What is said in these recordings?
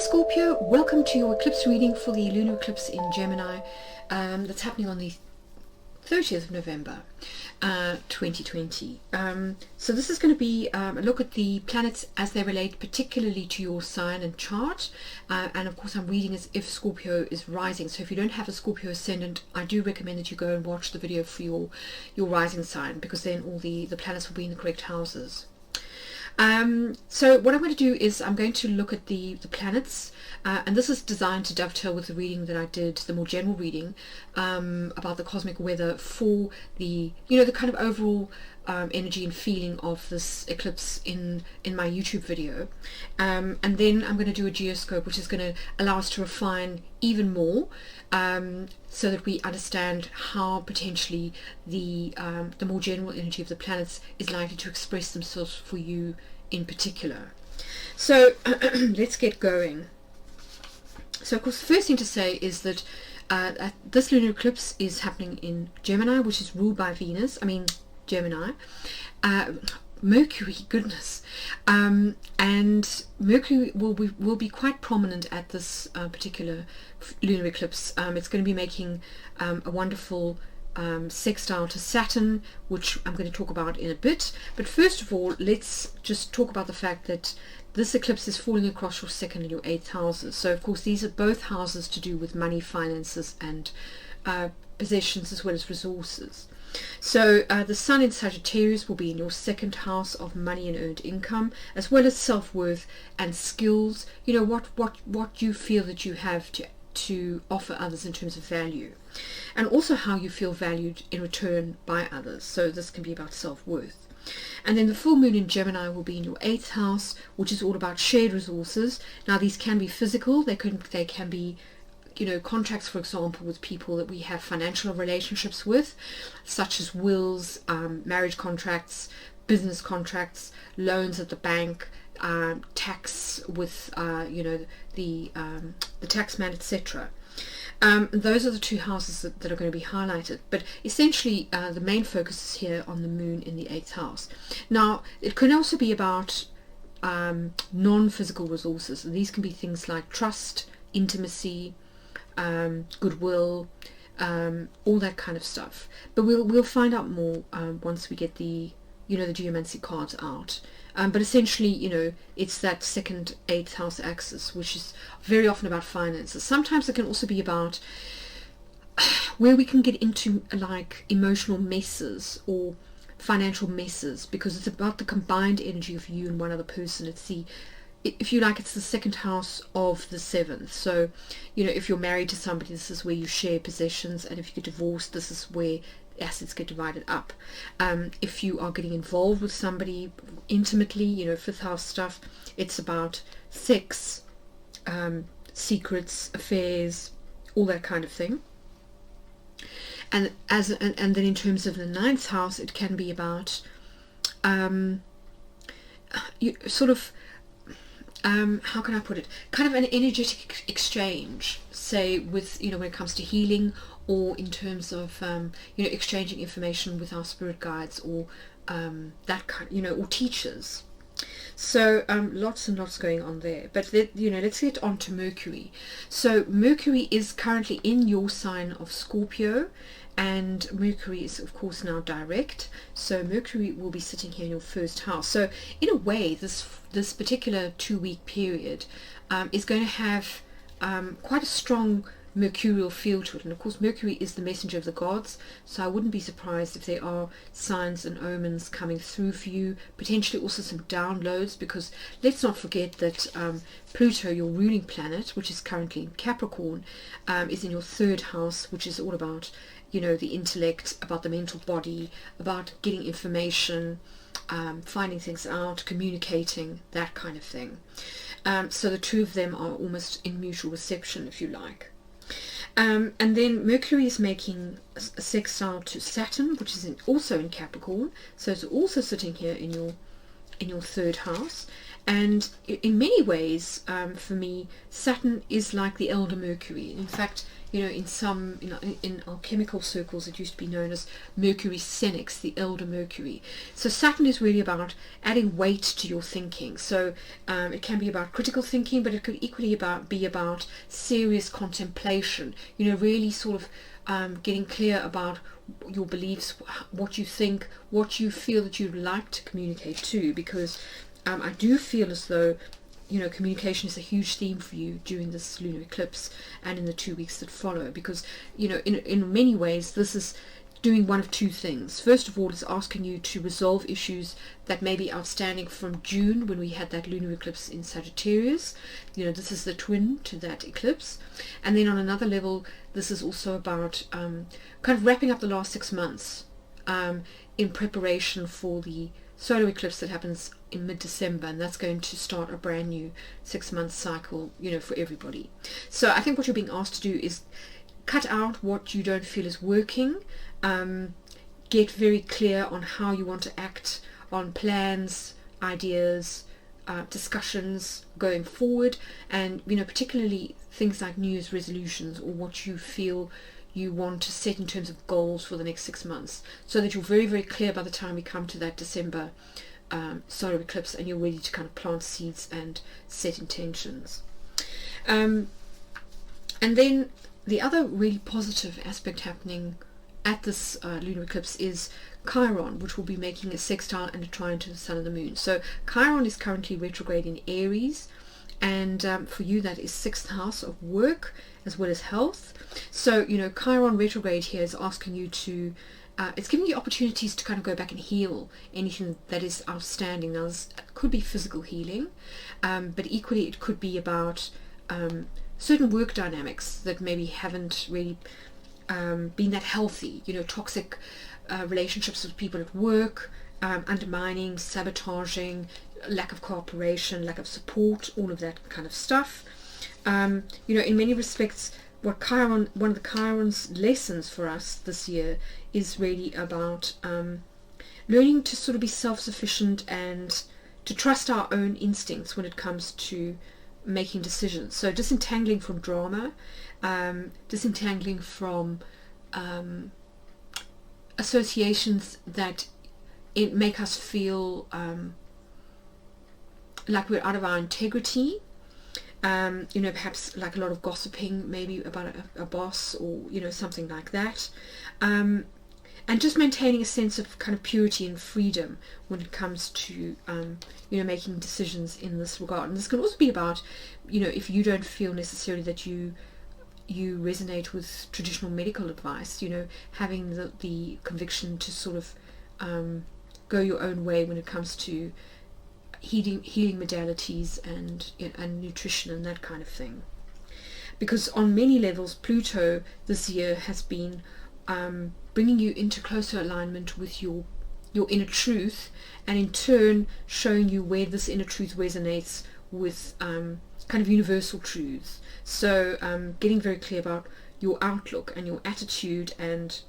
Scorpio, welcome to your eclipse reading for the lunar eclipse in Gemini that's happening on the 30th of November 2020. So this is going to be a look at the planets as they relate particularly to your sign and chart, and of course I'm reading as if Scorpio is rising. So if you don't have a Scorpio ascendant, I do recommend that you go and watch the video for your rising sign, because then all the planets will be in the correct houses. So what I'm going to do is I'm going to look at the planets, and this is designed to dovetail with the reading that I did, the more general reading about the cosmic weather for the the kind of overall energy and feeling of this eclipse in my YouTube video, and then I'm going to do a geoscope, which is going to allow us to refine even more, so that we understand how potentially the more general energy of the planets is likely to express themselves for you in particular. So let's get going. So of course the first thing to say is that this lunar eclipse is happening in Gemini, which is ruled by Venus. Gemini. Mercury, goodness, and Mercury will be quite prominent at this particular lunar eclipse. It's going to be making a wonderful sextile to Saturn, which I'm going to talk about in a bit. But first of all, let's just talk about the fact that this eclipse is falling across your second and your eighth houses. So of course these are both houses to do with money, finances, and possessions, as well as resources. So the Sun in Sagittarius will be in your second house of money and earned income, as well as self-worth and skills. What you feel that you have to offer others in terms of value, and also how you feel valued in return by others. So this can be about self-worth. And then the full moon in Gemini will be in your eighth house, which is all about shared resources. Now these can be physical, they can be contracts, for example, with people that we have financial relationships with, such as wills, marriage contracts, business contracts, loans at the bank, tax with the taxman, etc. Those are the two houses that are going to be highlighted, but essentially the main focus is here on the moon in the eighth house. Now it can also be about non-physical resources, and these can be things like trust, intimacy, goodwill, all that kind of stuff. But we'll find out more once we get the the Geomancy cards out. But essentially, it's that second eighth house axis, which is very often about finances. Sometimes it can also be about where we can get into like emotional messes or financial messes, because it's about the combined energy of you and one other person. It's the second house of the seventh. So if you're married to somebody, this is where you share possessions, and if you get divorced, this is where assets get divided up. If you are getting involved with somebody intimately, fifth house stuff, it's about sex, secrets, affairs, all that kind of thing. And then in terms of the ninth house, it can be about how can I put it? Kind of an energetic exchange, say with when it comes to healing, or in terms of exchanging information with our spirit guides, or that kind, or teachers. So lots and lots going on there. But let's get on to Mercury. So Mercury is currently in your sign of Scorpio, and Mercury is of course now direct. So Mercury will be sitting here in your first house. So in a way, this particular 2-week period is going to have quite a strong mercurial feel to it. And of course Mercury is the messenger of the gods, so I wouldn't be surprised if there are signs and omens coming through for you, potentially also some downloads, because let's not forget that Pluto, your ruling planet, which is currently in Capricorn, is in your third house, which is all about the intellect, about the mental body, about getting information, finding things out, communicating, that kind of thing. So the two of them are almost in mutual reception, if you like. And then Mercury is making a sextile to Saturn, which is also in Capricorn, so it's also sitting here in your third house. And in many ways, for me, Saturn is like the elder Mercury. In fact, in alchemical circles, it used to be known as Mercury Senex, the elder Mercury. So Saturn is really about adding weight to your thinking. So it can be about critical thinking, but it could equally be about serious contemplation. Really sort of getting clear about your beliefs, what you think, what you feel that you'd like to communicate to, because I do feel as though communication is a huge theme for you during this lunar eclipse and in the 2 weeks that follow, because in many ways this is doing one of two things. First of all, it's asking you to resolve issues that may be outstanding from June, when we had that lunar eclipse in Sagittarius. This is the twin to that eclipse. And then on another level, this is also about kind of wrapping up the last 6 months in preparation for the solar eclipse that happens in mid-December, and that's going to start a brand new 6-month cycle, for everybody. So I think what you're being asked to do is cut out what you don't feel is working, get very clear on how you want to act on plans, ideas, discussions going forward, and particularly things like New Year's resolutions, or what you feel you want to set in terms of goals for the next 6 months, so that you're very, very clear by the time we come to that December solar eclipse, and you're ready to kind of plant seeds and set intentions. And then the other really positive aspect happening at this lunar eclipse is Chiron, which will be making a sextile and a trine to the Sun and the Moon. So Chiron is currently retrograde in Aries, and for you that is 6th house of work as well as health. So Chiron retrograde here is asking you to it's giving you opportunities to kind of go back and heal anything that is outstanding. Now this could be physical healing, but equally it could be about certain work dynamics that maybe haven't really been that healthy, toxic relationships with people at work, undermining, sabotaging, lack of cooperation, lack of support, all of that kind of stuff. In many respects, one of the Chiron's lessons for us this year is really about learning to sort of be self-sufficient and to trust our own instincts when it comes to making decisions. So disentangling from drama, disentangling from associations that make us feel like we're out of our integrity. Perhaps like a lot of gossiping, maybe about a boss, or something like that, and just maintaining a sense of kind of purity and freedom when it comes to making decisions in this regard. And this can also be about if you don't feel necessarily that you resonate with traditional medical advice, having the conviction to sort of go your own way when it comes to healing modalities and nutrition and that kind of thing. Because on many levels, Pluto this year has been bringing you into closer alignment with your inner truth, and in turn showing you where this inner truth resonates with kind of universal truths. So getting very clear about your outlook and your attitude, and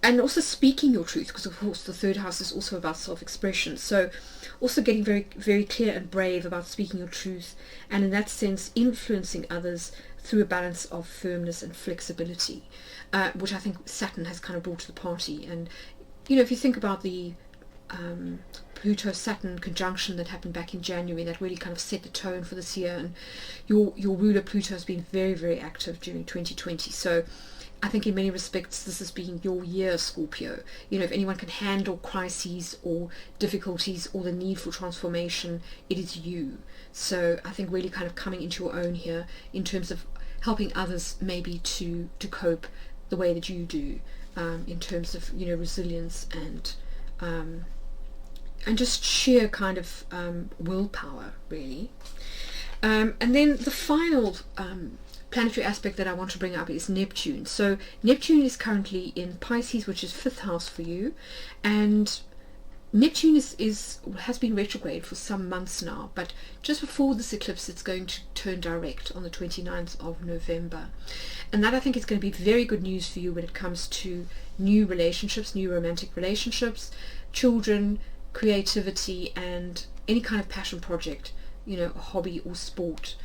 also speaking your truth, because of course the 3rd house is also about self-expression. So also getting very, very clear and brave about speaking your truth, and in that sense influencing others through a balance of firmness and flexibility, which I think Saturn has kind of brought to the party. And if you think about the Pluto-Saturn conjunction that happened back in January, that really kind of set the tone for this year, and your ruler Pluto has been very, very active during 2020. So I think in many respects this has been your year, Scorpio. If anyone can handle crises or difficulties or the need for transformation, it is you. So I think really kind of coming into your own here in terms of helping others maybe to cope the way that you do, in terms of resilience and just sheer kind of willpower, really. And then the final planetary aspect that I want to bring up is Neptune. So Neptune is currently in Pisces, which is 5th house for you, and Neptune has been retrograde for some months now, but just before this eclipse it's going to turn direct on the 29th of November. And that I think is going to be very good news for you when it comes to new relationships, new romantic relationships, children, creativity, and any kind of passion project, you know, a hobby or sport.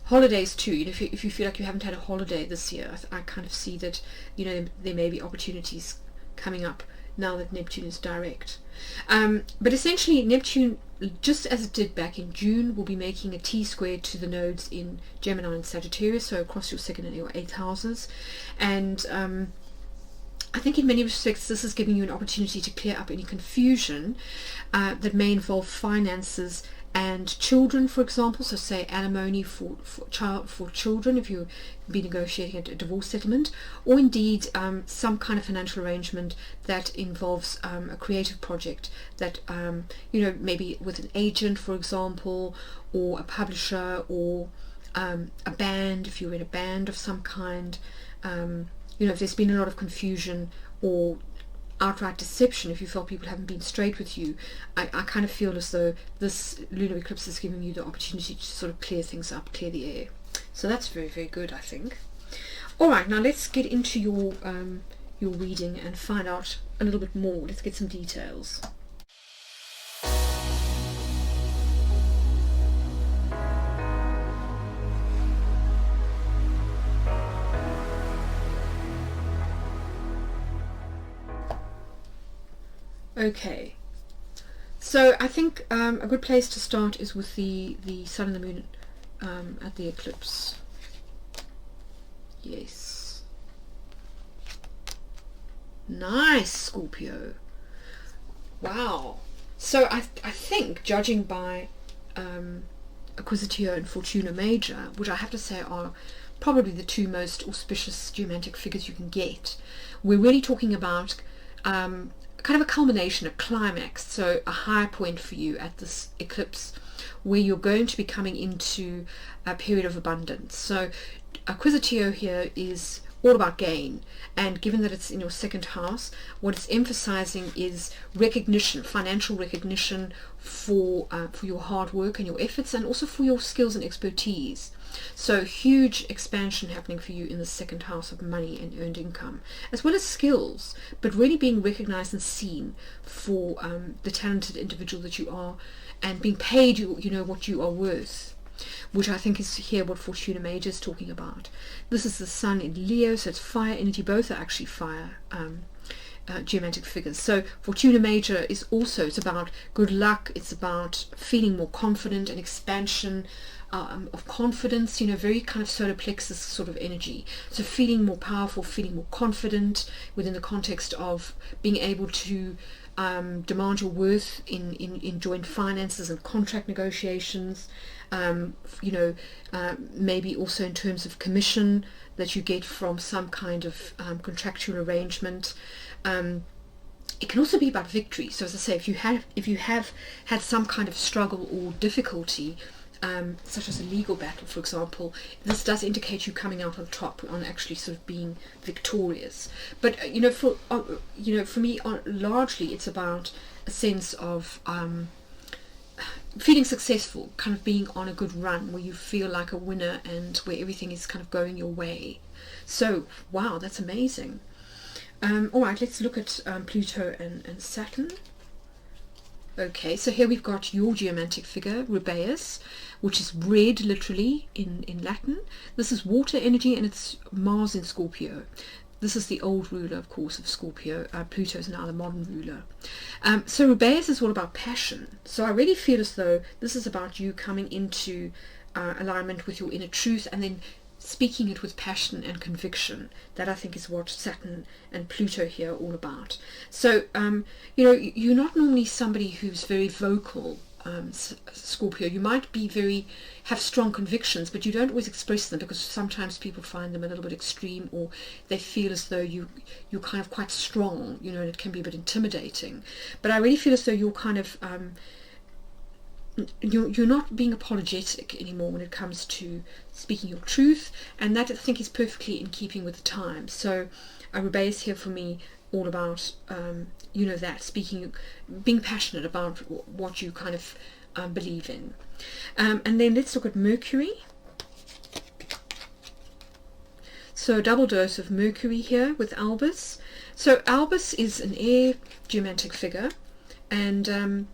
Holidays too, you know, if you feel like you haven't had a holiday this year, I kind of see that, you know, there may be opportunities coming up now that Neptune is direct. But essentially Neptune, just as it did back in June, will be making a T-square to the nodes in Gemini and Sagittarius, so across your 2nd and your 8th houses. And I think in many respects this is giving you an opportunity to clear up any confusion that may involve finances and children, for example. So say alimony for children if you be negotiating a divorce settlement, or indeed some kind of financial arrangement that involves a creative project that you know, maybe with an agent, for example, or a publisher, or a band, if you're in a band of some kind. You know, if there's been a lot of confusion or outright deception, if you felt people haven't been straight with you, I kind of feel as though this lunar eclipse is giving you the opportunity to sort of clear things up, clear the air. So that's very, very good, I think. All right, now let's get into your reading and find out a little bit more. Let's get some details. Okay, so I think a good place to start is with the sun and the moon at the eclipse. Yes, nice, Scorpio. Wow. So I think, judging by Acquisitio and Fortuna Major, which I have to say are probably the two most auspicious geomantic figures you can get, we're really talking about kind of a culmination, a climax, so a high point for you at this eclipse, where you're going to be coming into a period of abundance. So Acquisitio here is all about gain, and given that it's in your 2nd house, what it's emphasizing is recognition, financial recognition for your hard work and your efforts, and also for your skills and expertise. So huge expansion happening for you in the 2nd house of money and earned income, as well as skills, but really being recognized and seen for the talented individual that you are, and being paid you know what you are worth, which I think is here what Fortuna Major is talking about. This is the sun in Leo, so it's fire energy. Both are actually fire geomantic figures. So Fortuna Major is also, it's about good luck, it's about feeling more confident and expansion of confidence, you know, very kind of solar plexus sort of energy. So feeling more powerful, feeling more confident within the context of being able to demand your worth in joint finances and contract negotiations, you know, maybe also in terms of commission that you get from some kind of contractual arrangement. It can also be about victory. So as I say, if you have had some kind of struggle or difficulty, such as a legal battle, for example, this does indicate you coming out on top, on actually sort of being victorious. But you know, for me, largely it's about a sense of feeling successful, kind of being on a good run where you feel like a winner and where everything is kind of going your way. So wow, that's amazing. All right, let's look at Pluto and Saturn. Okay, so here we've got your geomantic figure, Rubeus, which is red literally in Latin. This is water energy, and it's Mars in Scorpio. This is the old ruler, of course, of Scorpio. Pluto is now the modern ruler. So Rubeus is all about passion. So I really feel as though this is about you coming into alignment with your inner truth, and then speaking it with passion and conviction. That I think is what Saturn and Pluto here are all about. So you know, you're not normally somebody who's very vocal, Scorpio. You might be have strong convictions, but you don't always express them, because sometimes people find them a little bit extreme, or they feel as though you're kind of quite strong, you know, and it can be a bit intimidating. But I really feel as though you're kind of you're not being apologetic anymore when it comes to speaking your truth, and that I think is perfectly in keeping with the times. So Rubeus here for me all about you know, that being passionate about what you kind of believe in. And then let's look at Mercury. So a double dose of Mercury here with Albus. So Albus is an air geomantic figure, and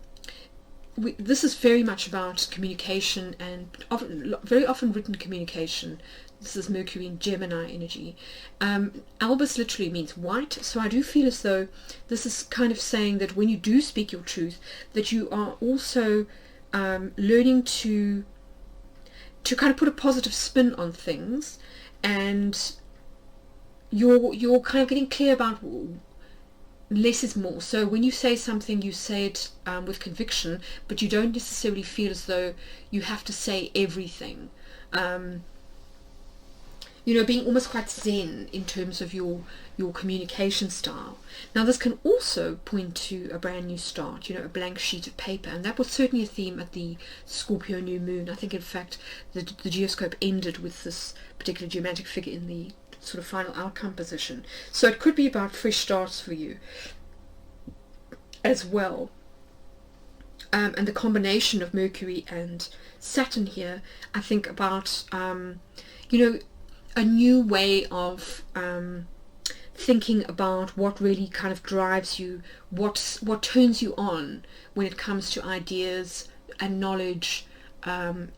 this is very much about communication, and very often written communication. This is Mercury in Gemini energy. Albus literally means white, so I do feel as though this is kind of saying that when you do speak your truth, that you are also learning to kind of put a positive spin on things, and you're kind of getting clear about less is more. So when you say something, you say it with conviction, but you don't necessarily feel as though you have to say everything. Being almost quite zen in terms of your communication style. Now, this can also point to a brand new start, a blank sheet of paper, and that was certainly a theme at the Scorpio new moon. I think, in fact, the geoscope ended with this particular geomantic figure in the sort of final outcome position. So it could be about fresh starts for you as well. And the combination of Mercury and Saturn here, I think about, a new way of thinking about what really kind of drives you, what turns you on when it comes to ideas and knowledge,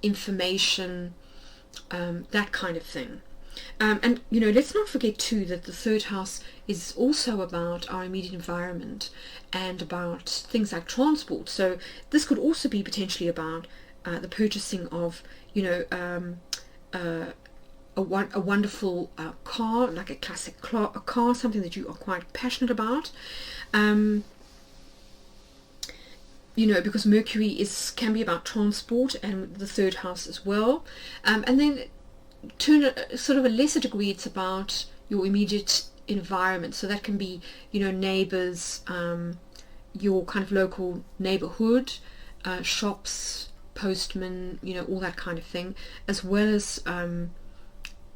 information, that kind of thing. And let's not forget too that the third house is also about our immediate environment and about things like transport. So this could also be potentially about the purchasing of a wonderful car, like a classic car, something that you are quite passionate about. Because Mercury can be about transport, and the third house as well. And then to sort of a lesser degree, it's about your immediate environment. So that can be, neighbors, your kind of local neighborhood, shops, postmen, all that kind of thing, as well as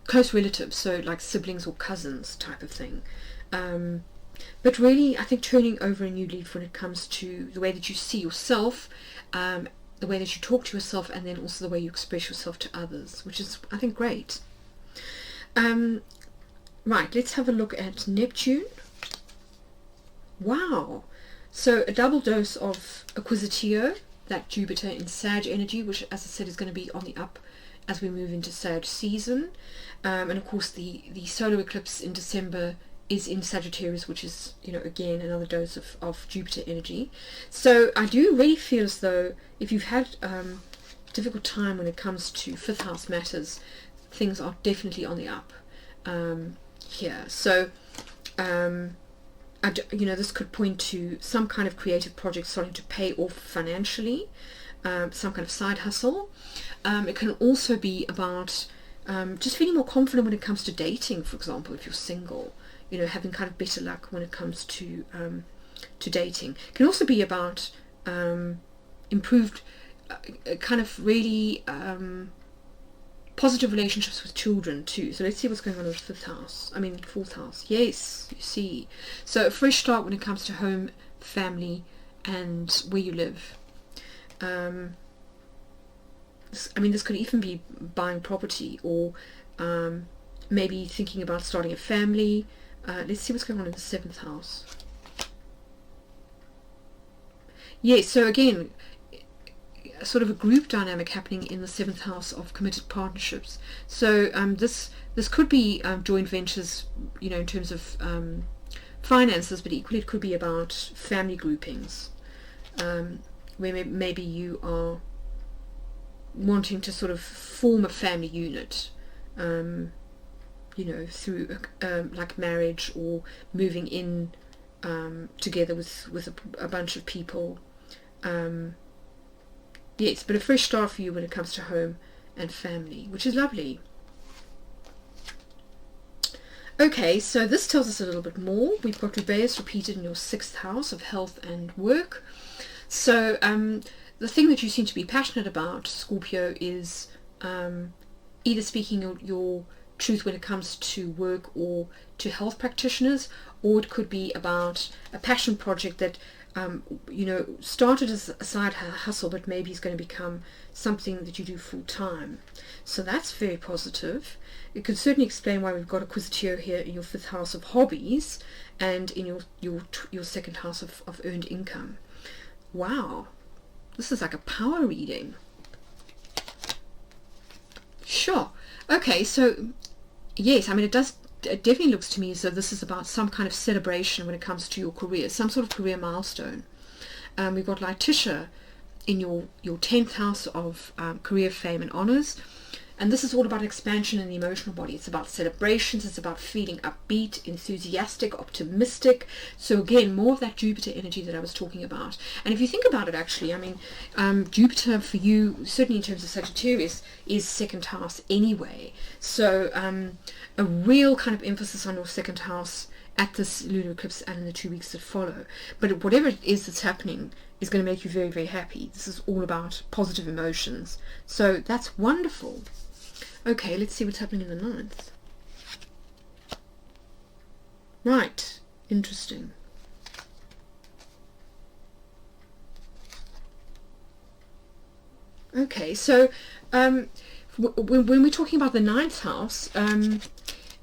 close relatives, so like siblings or cousins type of thing. But really, I think turning over a new leaf when it comes to the way that you see yourself, the way that you talk to yourself, and then also the way you express yourself to others, which is, I think, great. Right, let's have a look at Neptune. Wow! So a double dose of Acquisitio, that Jupiter in Sag energy, which, as I said, is going to be on the up as we move into Sag season. And of course the solar eclipse in December is in Sagittarius, which is, again, another dose of Jupiter energy. So I do really feel as though if you've had a difficult time when it comes to fifth house matters, things are definitely on the up here. So this could point to some kind of creative project starting to pay off financially, some kind of side hustle. It can also be about just feeling more confident when it comes to dating, for example, if you're single, having kind of better luck when it comes to dating. It can also be about improved kind of really positive relationships with children too. So let's see what's going on with fourth house. Yes, you see. So a fresh start when it comes to home, family, and where you live. This could even be buying property, or maybe thinking about starting a family. Let's see what's going on in the seventh house. Yes, so again, sort of a group dynamic happening in the seventh house of committed partnerships. So this could be joint ventures, in terms of finances, but equally it could be about family groupings, where maybe you are wanting to sort of form a family unit, through like marriage, or moving in together with a bunch of people. Yes, but a fresh start for you when it comes to home and family, which is lovely. Okay, so this tells us a little bit more. We've got Rubeus repeated in your sixth house of health and work. So the thing that you seem to be passionate about, Scorpio, is either speaking your truth when it comes to work or to health practitioners, or it could be about a passion project that started as a side hustle, but maybe is going to become something that you do full time. So that's very positive. It can certainly explain why we've got Acquisitio here in your fifth house of hobbies, and in your second house of earned income. Wow. This is like a power reading. Sure. Okay, so yes, I mean, it definitely looks to me as though this is about some kind of celebration when it comes to your career, some sort of career milestone. We've got Letitia in your 10th house of career, fame and honors, and this is all about expansion in the emotional body. It's about celebrations, it's about feeling upbeat, enthusiastic, optimistic. So again, more of that Jupiter energy that I was talking about. And if you think about it, actually, I mean, Jupiter for you, certainly in terms of Sagittarius, is 2nd house anyway. So a real kind of emphasis on your 2nd house at this lunar eclipse and in the 2 weeks that follow. But whatever it is that's happening is going to make you very, very happy. This is all about positive emotions. So that's wonderful. Okay, let's see what's happening in the 9th. Right, interesting. Okay, so when we're talking about the 9th house,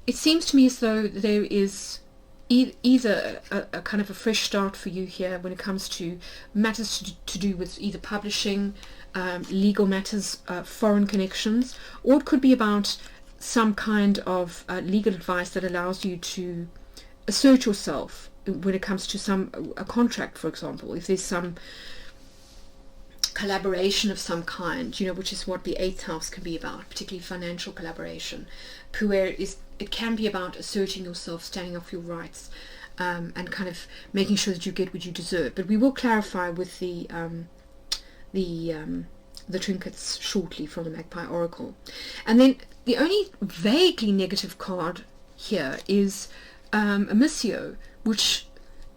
it seems to me as though there is either a kind of a fresh start for you here when it comes to matters to do with either publishing, legal matters, foreign connections, or it could be about some kind of legal advice that allows you to assert yourself when it comes to a contract, for example. If there's some collaboration of some kind, you know, which is what the 8th house can be about, particularly financial collaboration, where it can be about asserting yourself, standing up for your rights, and kind of making sure that you get what you deserve. But we will clarify with the trinkets shortly from the Magpie Oracle. And then the only vaguely negative card here is a Missio, which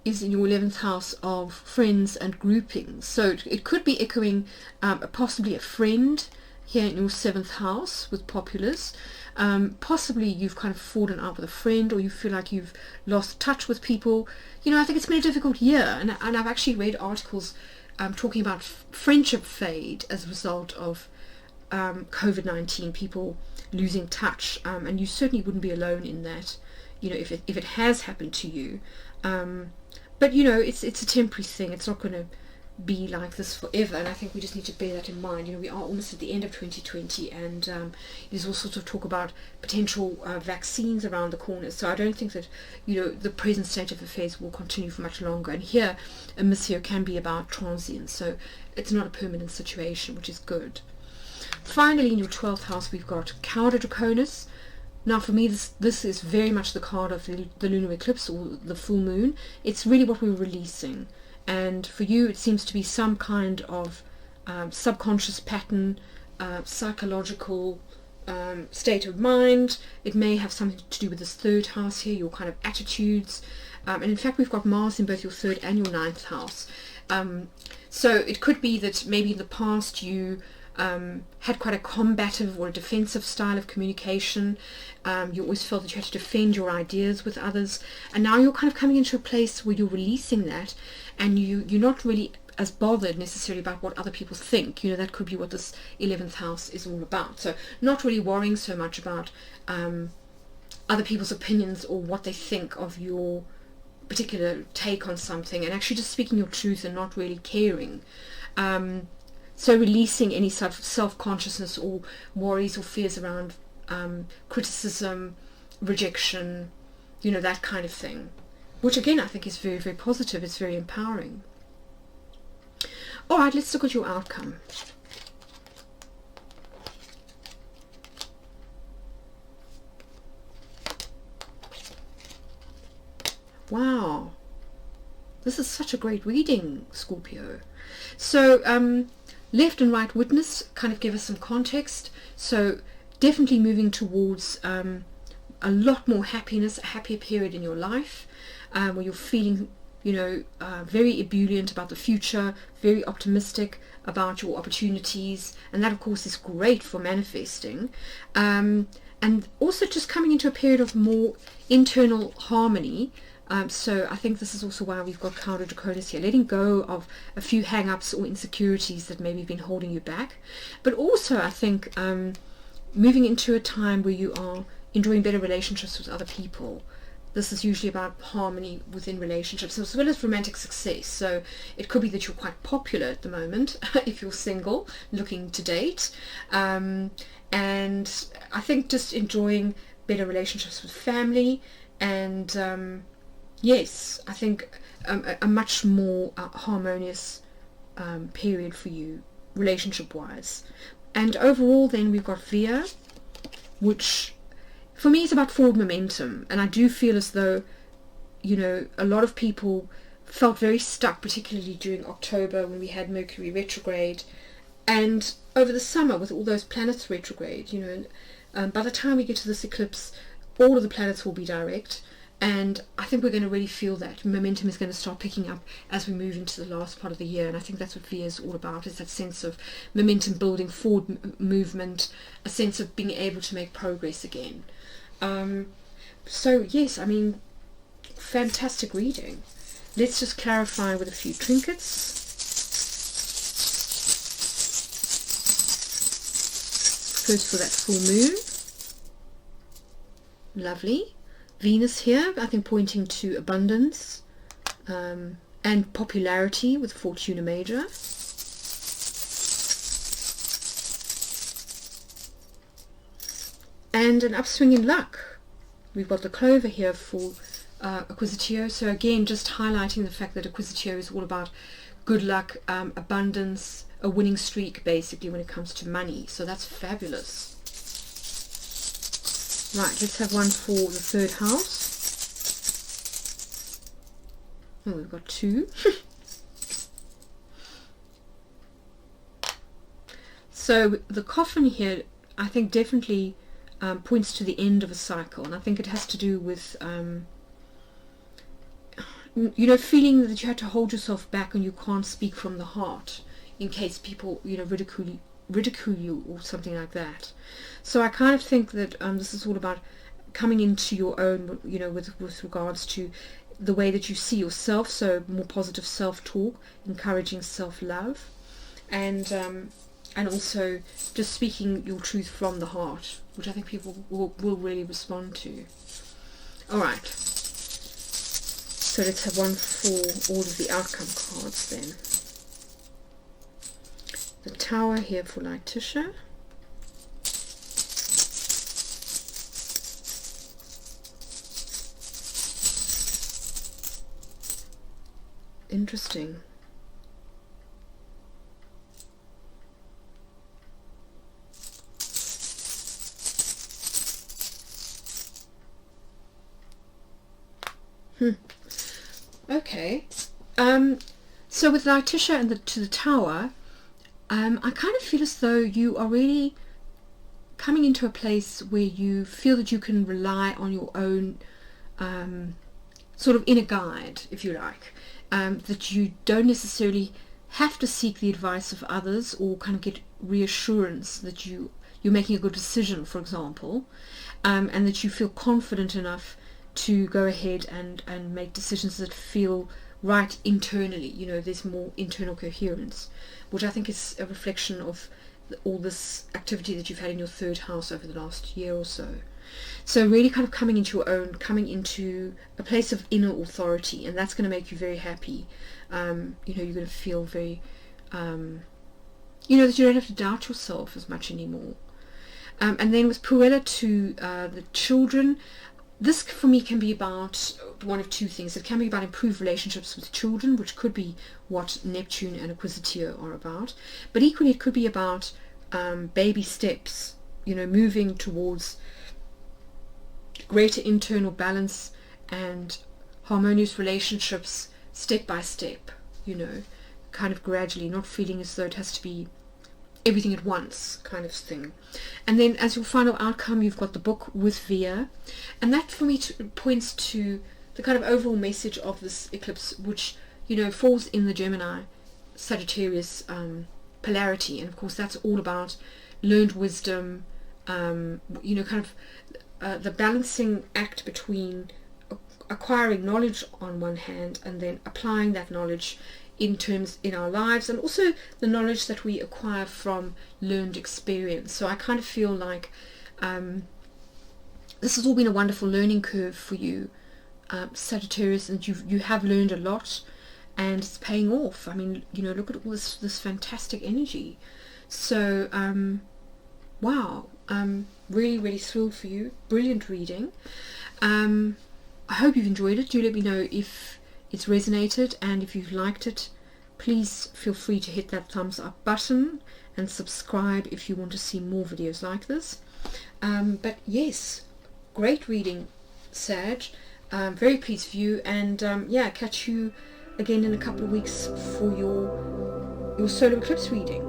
is in your 11th house of friends and groupings. So it could be echoing possibly a friend here in your 7th house with populace. Possibly you've kind of fallen out with a friend, or you feel like you've lost touch with people. You know, I think it's been a difficult year, and I've actually read articles talking about friendship fade as a result of COVID-19, people losing touch, and you certainly wouldn't be alone in that, you know, if it has happened to you. But you know, it's a temporary thing. It's not going to be like this forever, and I think we just need to bear that in mind. You know, we are almost at the end of 2020, and there's all sorts of talk about potential vaccines around the corner. So I don't think that, you know, the present state of affairs will continue for much longer. And here, a Missio can be about transience, so it's not a permanent situation, which is good. Finally, in your 12th house, we've got Cauda Draconis. Now, for me, this is very much the card of the lunar eclipse or the full moon. It's really what we're releasing. And for you, it seems to be some kind of subconscious pattern, psychological state of mind. It may have something to do with this 3rd house here, your kind of attitudes. And in fact, we've got Mars in both your 3rd and your 9th house. So it could be that maybe in the past you had quite a combative or a defensive style of communication. You always felt that you had to defend your ideas with others, and now you're kind of coming into a place where you're releasing that, and you're not really as bothered necessarily about what other people think. You know, that could be what this 11th house is all about. So not really worrying so much about other people's opinions or what they think of your particular take on something, and actually just speaking your truth and not really caring. So releasing any sort of self-consciousness or worries or fears around criticism, rejection, you know, that kind of thing. Which again, I think is very, very positive. It's very empowering. Alright, let's look at your outcome. Wow. This is such a great reading, Scorpio. So, left and right witness kind of give us some context. So definitely moving towards a lot more happiness, a happier period in your life, where you're feeling, you know, very ebullient about the future, very optimistic about your opportunities, and that of course is great for manifesting. And also just coming into a period of more internal harmony. So I think this is also why we've got Cauda Draconis here, letting go of a few hang-ups or insecurities that maybe have been holding you back. But also I think moving into a time where you are enjoying better relationships with other people. this is usually about harmony within relationships as well as romantic success. So it could be that you're quite popular at the moment if you're single looking to date, and I think just enjoying better relationships with family, and yes, I think a much more harmonious period for you relationship wise. And overall then we've got Veer, which for me is about forward momentum, and I do feel as though, you know, a lot of people felt very stuck, particularly during October when we had Mercury retrograde, and over the summer with all those planets retrograde, you know, by the time we get to this eclipse all of the planets will be direct, and I think we're going to really feel that momentum is going to start picking up as we move into the last part of the year. And I think that's what Veer is all about, is that sense of momentum building, forward movement, a sense of being able to make progress again. So yes, I mean, fantastic reading. Let's just clarify with a few trinkets. First for that full moon. Lovely. Venus here, I think pointing to abundance and popularity with Fortuna Major. And an upswing in luck. We've got the clover here for Acquisitio. So again, just highlighting the fact that Acquisitio is all about good luck, abundance, a winning streak basically when it comes to money. So that's fabulous. Right, let's have one for the third house. Oh, we've got two. So the coffin here, I think definitely points to the end of a cycle, and I think it has to do with you know, feeling that you had to hold yourself back and you can't speak from the heart in case people, you know, ridicule you or something like that. So I kind of think that this is all about coming into your own, you know, with regards to the way that you see yourself, so more positive self-talk, encouraging self-love, and also just speaking your truth from the heart, which I think people will really respond to. Alright, so let's have one for all of the outcome cards then. The Tower here for Letitia. Interesting. Okay. So with Letitia and to the Tower, I kind of feel as though you are really coming into a place where you feel that you can rely on your own sort of inner guide, if you like, that you don't necessarily have to seek the advice of others or kind of get reassurance that you're making a good decision, for example, and that you feel confident enough to go ahead and make decisions that feel right internally. You know, there's more internal coherence, which I think is a reflection of all this activity that you've had in your third house over the last year or so. So really kind of coming into your own, coming into a place of inner authority, and that's going to make you very happy. You know, you're going to feel very, you know, that you don't have to doubt yourself as much anymore. And then with Puella to the children, this for me can be about one of two things. It can be about improved relationships with children, which could be what Neptune and Acquisitio are about, but equally it could be about baby steps, you know, moving towards greater internal balance and harmonious relationships step by step, you know, kind of gradually, not feeling as though it has to be everything at once kind of thing. And then as your final outcome, you've got the book with Veer, and that for me points to the kind of overall message of this eclipse, which, you know, falls in the Gemini Sagittarius polarity, and of course that's all about learned wisdom, you know, kind of the balancing act between acquiring knowledge on one hand and then applying that knowledge in our lives, and also the knowledge that we acquire from learned experience. So I kind of feel like this has all been a wonderful learning curve for you Sagittarius, and you have learned a lot, and it's paying off. I mean, you know, look at all this fantastic energy. So wow, really thrilled for you. Brilliant reading. I hope you've enjoyed it. Do let me know if it's resonated, and if you've liked it, please feel free to hit that thumbs up button and subscribe if you want to see more videos like this. But yes, great reading, Sag. Very pleased for you, and yeah, catch you again in a couple of weeks for your solar eclipse reading.